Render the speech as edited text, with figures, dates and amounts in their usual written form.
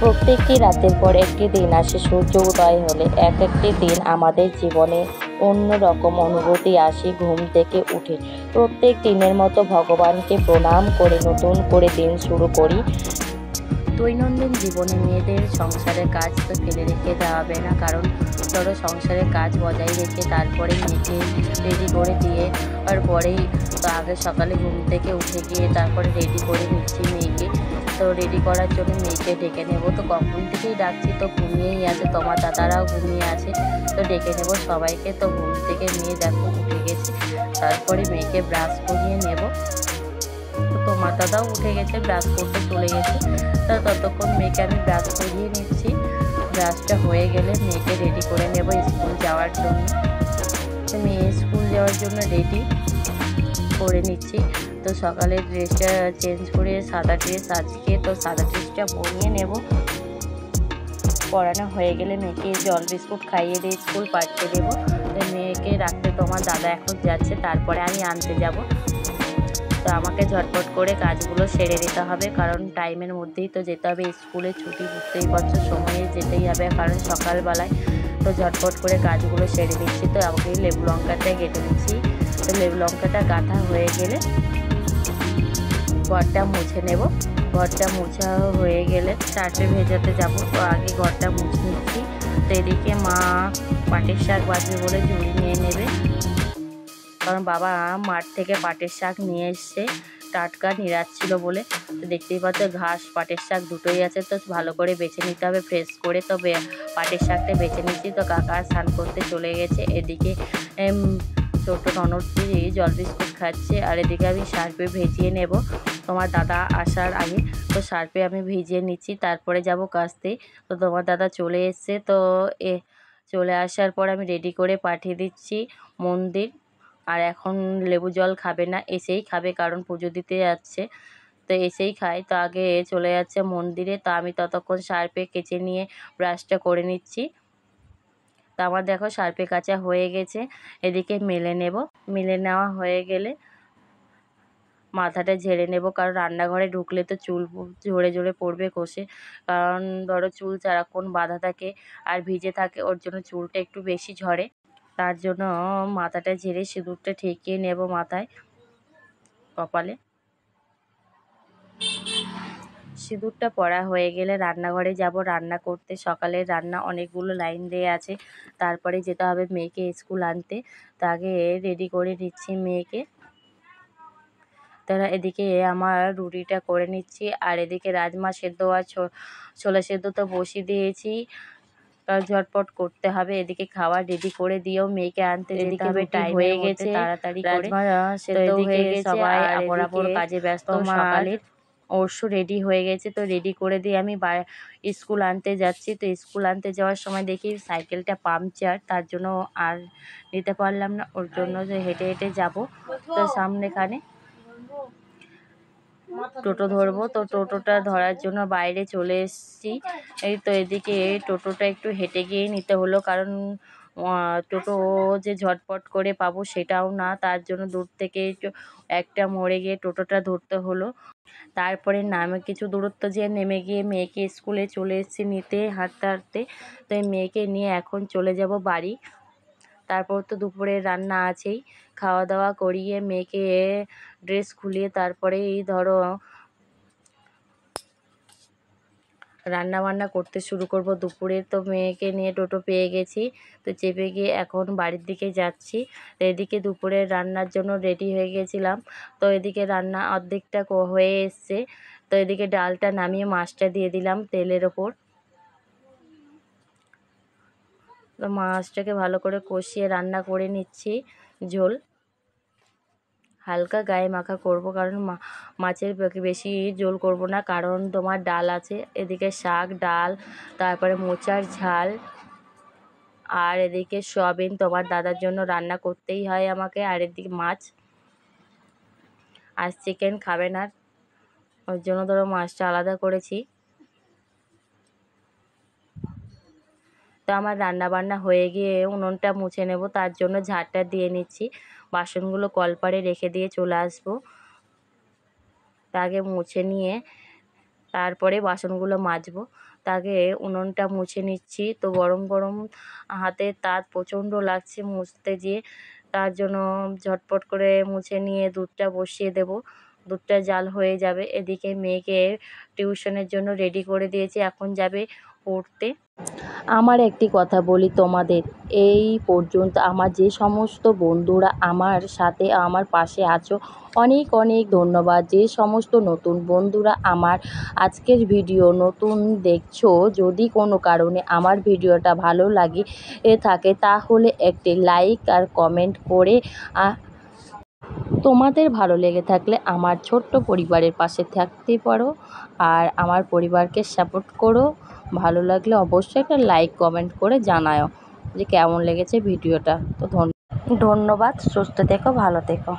প্রত্যেকটি রাতের পর একটি দিন আসে সূর্য উদয় হলে। এক একটি দিন আমাদের জীবনে অন্যরকম অনুভূতি আসে ঘুম থেকে উঠে। প্রত্যেক দিনের মতো ভগবানকে প্রণাম করে নতুন করে দিন শুরু করি। দৈনন্দিন জীবনে মেয়েদের সংসারের কাজ তো ফেলে রেখে দেওয়া হবে না, কারণ ধরো সংসারের কাজ বজায় রেখে তারপরে মেয়েকে রেডি করে দিয়ে আর পরেই তো আগে সকালে ঘুম থেকে উঠে গিয়ে তারপরে রেডি করে নিচ্ছি মেয়েকে। তো রেডি করার জন্য মেয়েকে ডেকে নেব, তো কখন থেকেই ডাকছি তো ঘুমিয়েই আছে, তোমার দাদারাও ঘুমিয়ে আছে, তো ডেকে নেব সবাইকে। তো ঘুম থেকে নিয়ে দেখো উঠে গেছে, তারপরে মেয়েকে ব্রাশ করিয়ে নেব। তো তোমার দাদাও উঠে গেছে, ব্রাশ করতে চলে গেছে। তো ততক্ষণ মেয়েকে আমি ব্রাশ করিয়ে নিচ্ছি। ব্রাশটা হয়ে গেলে মেয়েকে রেডি করে নেব স্কুল যাওয়ার জন্য। তো মেয়ে স্কুল যাওয়ার জন্য রেডি করে নিচ্ছি। তো সকালে ড্রেসটা চেঞ্জ করে সাদা ড্রেস আজকে, তো সাদা ড্রেসটা পরিয়ে নেব। পরানো হয়ে গেলে মেয়েকে জল বিস্কুট খাইয়ে দিয়ে স্কুল পাঠিয়ে দেবো। তো মেয়েকে রাখতে তোমার দাদা এখন যাচ্ছে, তারপরে আমি আনতে যাব। তো আমাকে ঝটপট করে কাজগুলো সেরে দিতে হবে, কারণ টাইমের মধ্যেই তো যেতে হবে স্কুলে। ছুটি বুঝতেই পারছো, সময়ে যেতেই হবে কারণ সকালবেলায়। তো ঝটপট করে কাজগুলো সেরে দিচ্ছি। তো আমাকে লেবু লঙ্কাটা কেটে দিচ্ছি। তো লেবু লঙ্কাটা গাঁথা হয়ে গেলে ঘরটা মুছে নেব। ঘরটা মোছা হয়ে গেলে চারটে ভেজাতে যাব, তো আগে ঘরটা মুছে নিচ্ছি। তো এদিকে মা পাটের শাক বাজবে বলে ঝুড়ি নিয়ে নেবে, কারণ বাবা মাঠ থেকে পাটের শাক নিয়ে এসছে, টাটকা নিরাচ্ছিল বলে। তো দেখতেই পাচ্ছ ঘাস পাটের শাক দুটোই আছে, তো ভালো করে বেছে নিতে হবে ফ্রেশ করে। তো পাটের শাকটা বেছে নিচ্ছি। তো কাকা স্নান করতে চলে গেছে। এদিকে ছোটো ননদটি জল বিস্কুট খাচ্ছে, আর এদিকে আমি সার্ফে ভেজিয়ে নেব তোমার দাদা আসার আগে। তো সার্ফে আমি ভিজিয়ে নিচ্ছি, তারপরে যাব কাচতে। তো তোমার দাদা চলে এসছে, তো চলে আসার পর আমি রেডি করে পাঠিয়ে দিচ্ছি মন্দির। আর এখন লেবু জল খাবে না, এসেই খাবে, কারণ পুজো দিতে যাচ্ছে, তো এসেই খায়। তো আগে চলে যাচ্ছে মন্দিরে। তো আমি ততক্ষণ সার্ফে কেচে নিয়ে ব্রাশটা করে নিচ্ছি। তো আমার দেখো সার্ফে কাচা হয়ে গেছে, এদিকে মেলে নেব। মেলে নেওয়া হয়ে গেলে মাথাটা ঝেড়ে নেব, কারণ রান্নাঘরে ঢুকলে তো চুল ঝরে ঝরে পড়বে কষে, কারণ ধরো চুল সারাক্ষণ বাঁধা থাকে আর ভিজে থাকে, ওর জন্য চুলটা একটু বেশি ঝরে। তার জন্য মাথাটা ঝেড়ে সিঁদুরটা ঠেকিয়ে নেব মাথায়, কপালে। সিঁদুরটা পরা হয়ে গেলে রান্নাঘরে যাব রান্না করতে। সকালের রান্না অনেকগুলো লাইন দিয়ে আছে, তারপরে যেতে হবে মেয়েকে স্কুল আনতে। তা আগে রেডি করে নিচ্ছি মেয়েকে। তারা এদিকে আমার রুটিটা করে নিচ্ছি, আর এদিকে রাজমা সেদ্ধ আর ছোলা সেদ্ধ তো বসিয়ে দিয়েছি, ঝটপট করতে হবে। এদিকে খাবার রেডি করে দিয়েও মেয়েকে আনতে যেতে হবে, টাইম হয়ে গেছে তাড়াতাড়ি করে। রাজমা তো সেদ্ধ এদিকে হয়ে গেছে সবাই আর আপন আপন এদিকে কাজে ব্যস্ত। তোমার সকালের অবশ্য রেডি হয়ে গেছে, তো রেডি করে দিয়ে আমি স্কুল আনতে যাচ্ছি। তো স্কুল আনতে যাওয়ার সময় দেখি সাইকেলটা পাংচার, তার জন্য আর নিতে পারলাম না, ওর জন্য যে হেঁটে হেঁটে যাব। তো সামনেখানে টোটো ধরবো, তো টোটোটা ধরার জন্য বাইরে চলে এসেছি। এই তো এদিকে টোটোটা একটু হেঁটে গিয়েই নিতে হলো, কারণ টোটো যে ঝটপট করে পাবো সেটাও না, তার জন্য দূর থেকে একটু একটা মোড়ে গিয়ে টোটোটা ধরতে হলো। তারপরে নামে কিছু দূরত্ব যেয়ে নেমে গিয়ে মেয়েকে স্কুলে চলে এসেছি নিতে, হাঁটতে হাঁটতে। তো এই মেয়েকে নিয়ে এখন চলে যাব বাড়ি। তারপর তো দুপুরের রান্না আছেই, খাওয়া দাওয়া করিয়ে মেয়েকে ড্রেস খুলিয়ে তারপরেই ধরো রান্না বান্না করতে শুরু করব দুপুরে। তো মেয়েকে নিয়ে টোটো পেয়ে গেছি, তো চেপে গিয়ে এখন বাড়ির দিকে যাচ্ছি। তো এদিকে দুপুরের রান্নার জন্য রেডি হয়ে গেছিলাম, তো এদিকে রান্না অর্ধেকটা হয়ে এসছে। তো এদিকে ডালটা নামিয়ে মাছটা দিয়ে দিলাম তেলের ওপর। তো মাছটাকে ভালো করে কষিয়ে রান্না করে নিচ্ছি, ঝোল হালকা গায়ে মাখা করব, কারণ মাছের বেশি ঝোল করব না, কারণ তোমার ডাল আছে, এদিকে শাক ডাল, তারপরে মোচার ঝাল, আর এদিকে সয়াবিন তোমার দাদার জন্য রান্না করতেই হয় আমাকে, আর এদিকে মাছ। আর চিকেন খাবে না, ওর জন্য ধরো মাছটা আলাদা করেছি। তো আমার রান্না বান্না হয়ে গিয়ে উনুনটা মুছে নেব, তার জন্য ঝাড়টা দিয়ে নিচ্ছি। বাসনগুলো কলপারে রেখে দিয়ে চলে আসবো, তা আগে মুছে নিয়ে তারপরে বাসনগুলো মাজবো। তাকে উনুনটা মুছে নিচ্ছি। তো গরম গরম হাতে তাপ প্রচণ্ড লাগছে মুছতে যেয়ে, তার জন্য ঝটপট করে মুছে নিয়ে দুধটা বসিয়ে দেব। দুধটা জাল হয়ে যাবে। এদিকে মেয়েকে টিউশনের জন্য রেডি করে দিয়েছি, এখন যাবে পড়তে। আমার একটি কথা বলি তোমাদের, এই পর্যন্ত আমার যে সমস্ত বন্ধুরা আমার সাথে আমার পাশে আছো, অনেক অনেক ধন্যবাদ। যে সমস্ত নতুন বন্ধুরা আমার আজকের ভিডিও নতুন দেখছো, যদি কোনো কারণে আমার ভিডিওটা ভালো লাগে থাকে তাহলে একটি লাইক আর কমেন্ট করে তোমাদের ভালো লেগে থাকলে আমার ছোট্ট পরিবারের পাশে থাকতে পারো আর আমার পরিবারকে সাপোর্ট করো। ভালো লাগলে অবশ্যই একটা লাইক কমেন্ট করে জানাও যে কেমন লেগেছে ভিডিওটা। তো ধন্যবাদ, সুস্থ থেকো, ভালো থেকো।